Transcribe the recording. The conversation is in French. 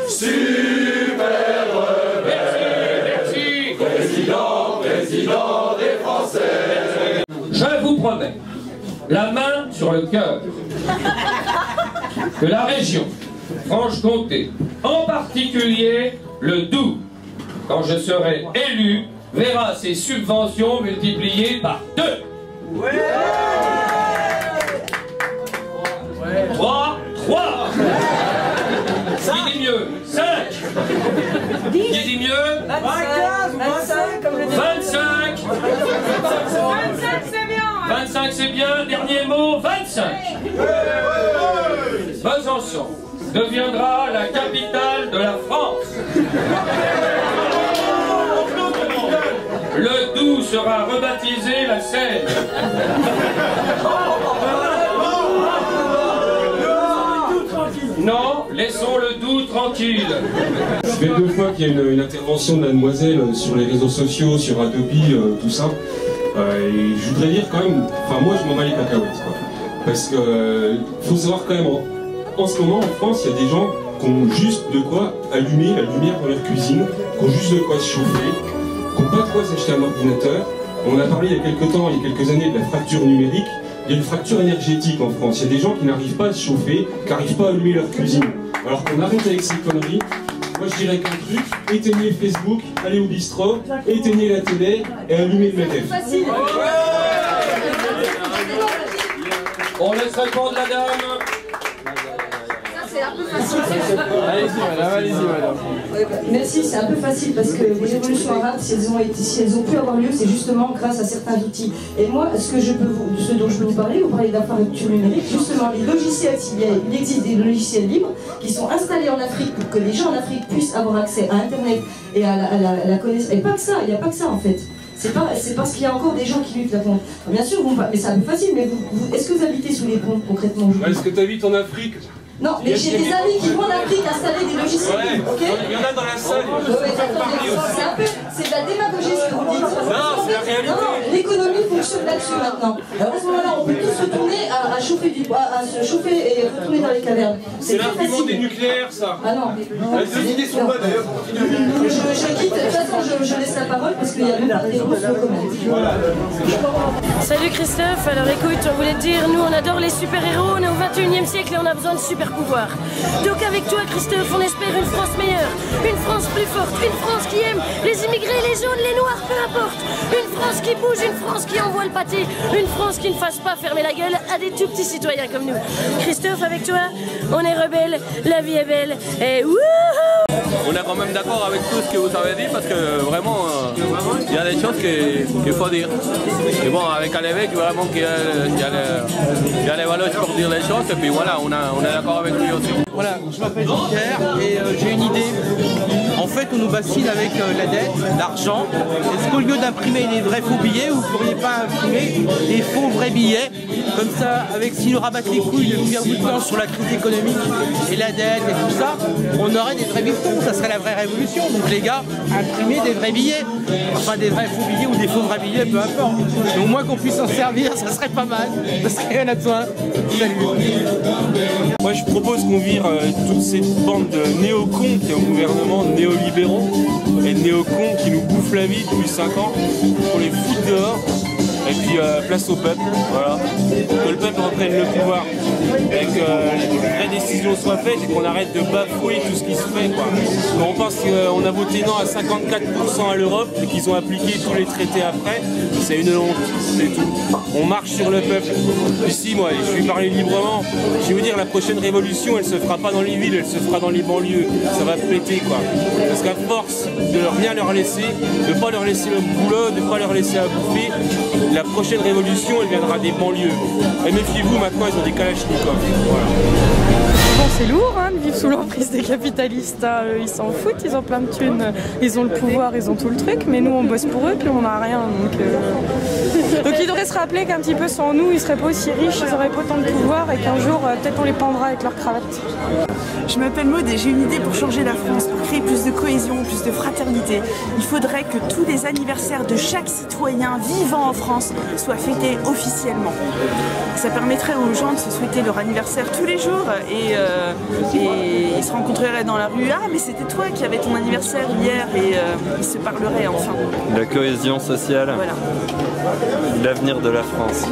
Super merci. Président des Français. Je vous promets, la main sur le cœur, que la région Franche-Comté, en particulier le Doubs, quand je serai élu, verra ses subventions multipliées par 2. Ouais. 3. Qui dit mieux? 5. Qui dit mieux? 25, comme le 25. 25, c'est bien. 25, c'est bien. Dernier mot, 25. Besançon deviendra la capitale de la France. Le Doubs sera rebaptisé la Seine. Non, laissons le Doubs tranquille. Ça fait 2 fois qu'il y a une intervention de la demoiselle sur les réseaux sociaux, sur Adobe, tout ça. Et je voudrais dire quand même, enfin moi je m'en bats les cacahuètes quoi. Parce que faut savoir quand même, en ce moment en France, il y a des gens qui ont juste de quoi allumer la lumière dans leur cuisine, qui ont juste de quoi se chauffer, qui n'ont pas de quoi s'acheter un ordinateur. On a parlé il y a quelques années de la fracture numérique. Il y a une fracture énergétique en France. Il y a des gens qui n'arrivent pas à se chauffer, qui n'arrivent pas à allumer leur cuisine. Alors qu'on arrête avec ces conneries. Moi je dirais qu'un truc, éteignez Facebook, allez au bistrot, éteignez la télé et allumez le MEDEF. On laisse répondre la dame. C'est un peu facile. Allez-y madame. Merci, c'est un peu facile parce que les révolutions arabes, si elles ont pu avoir lieu, c'est justement grâce à certains outils. Et moi, ce dont je peux vous parler d'infrastructure numérique, justement les logiciels, il existe des logiciels libres qui sont installés en Afrique pour que les gens en Afrique puissent avoir accès à Internet et à la connaissance. Et pas que ça, il n'y a pas que ça en fait. C'est parce qu'il y a encore des gens qui luttent là contre. Bien sûr, mais c'est un peu facile, mais est-ce que vous habitez sous les ponts concrètement? Est-ce que tu habites en Afrique? Non, mais j'ai des amis qui vont en Afrique installer des logiciels. Ouais, Okay, il y en a dans la salle. C'est de la démagogie ce que vous dites. Non, c'est la réalité. Non, l'économie fonctionne là-dessus maintenant. Alors à ce moment-là, on peut tous retourner à chauffer du bois, à se chauffer et retourner dans les cavernes. C'est l'argument des nucléaires, ça. Ah non. Les deux idées sont bonnes d'ailleurs. Je quitte, de toute façon, je laisse la parole parce qu'il y a même pas des groupes communs. Salut Christophe, alors écoute, on voulait te dire, nous on adore les super-héros, on est au 21e siècle et on a besoin de super-pouvoirs. Donc avec toi Christophe, on espère une France meilleure, une France plus forte, une France qui aime les immigrés, les jaunes, les noirs, peu importe. Une France qui bouge, une France qui envoie le pâté, une France qui ne fasse pas fermer la gueule à des tout petits citoyens comme nous. Christophe, avec toi, on est rebelles, la vie est belle et wouhou! On est quand même d'accord avec tout ce que vous avez dit parce que vraiment il y a des choses qu'il faut dire. Et bon, avec l'évêque, vraiment qu'il y a les valeurs pour dire les choses et puis voilà, on est d'accord avec lui aussi. Voilà, je m'appelle Pierre et j'ai une idée. En fait, on nous bassine avec la dette, l'argent. Est-ce qu'au lieu d'imprimer des vrais faux billets, vous ne pourriez pas imprimer des faux vrais billets? Comme ça, avec s'ils nous rabattent les couilles depuis un bout de temps sur la crise économique et la dette et tout ça, on aurait des vrais bifetons, ça serait la vraie révolution. Donc les gars, imprimez des vrais billets. Enfin des vrais faux billets ou des faux vrais billets, peu importe. Mais au moins qu'on puisse en servir, ça serait pas mal. Parce qu'il y en a besoin. Salut. Moi je propose qu'on vire toute cette bande de néocons qui est au gouvernement, de néolibéraux et de néocons qui nous bouffent la vie depuis 5 ans, pour les foutre dehors. Et puis place au peuple, voilà. Que le peuple reprenne le pouvoir et que les vraies décisions soient faites et qu'on arrête de bafouer tout ce qui se fait, quoi. Quand on pense qu'on a voté non à 54% à l'Europe et qu'ils ont appliqué tous les traités après, c'est une honte, c'est tout. On marche sur le peuple. Ici, moi, je vais parler librement. Je vais vous dire, la prochaine révolution, elle se fera pas dans les villes, elle se fera dans les banlieues. Ça va péter, quoi. Parce qu'à force de rien leur laisser, de pas leur laisser le boulot, de pas leur laisser à bouffer, la prochaine révolution, elle viendra des banlieues. Et méfiez-vous, maintenant, ils ont des kalachnikovs. Voilà. Bon, c'est lourd hein, de vivre sous l'emprise des capitalistes. Hein. Ils s'en foutent, ils ont plein de thunes, ils ont le pouvoir, ils ont tout le truc, mais nous on bosse pour eux, puis on n'a rien. Donc ils devraient se rappeler qu'un petit peu sans nous, ils seraient pas aussi riches, ils auraient pas autant de pouvoir et qu'un jour, peut-être on les pendra avec leur cravate. Je m'appelle Maud et j'ai une idée pour changer la France, pour créer plus de cohésion, plus de fraternité. Il faudrait que tous les anniversaires de chaque citoyen vivant en France soient fêtés officiellement. Ça permettrait aux gens de se souhaiter leur anniversaire tous les jours et ils se rencontreraient dans la rue. Ah, mais c'était toi qui avais ton anniversaire hier, et ils se parleraient enfin. La cohésion sociale, voilà. L'avenir de la France.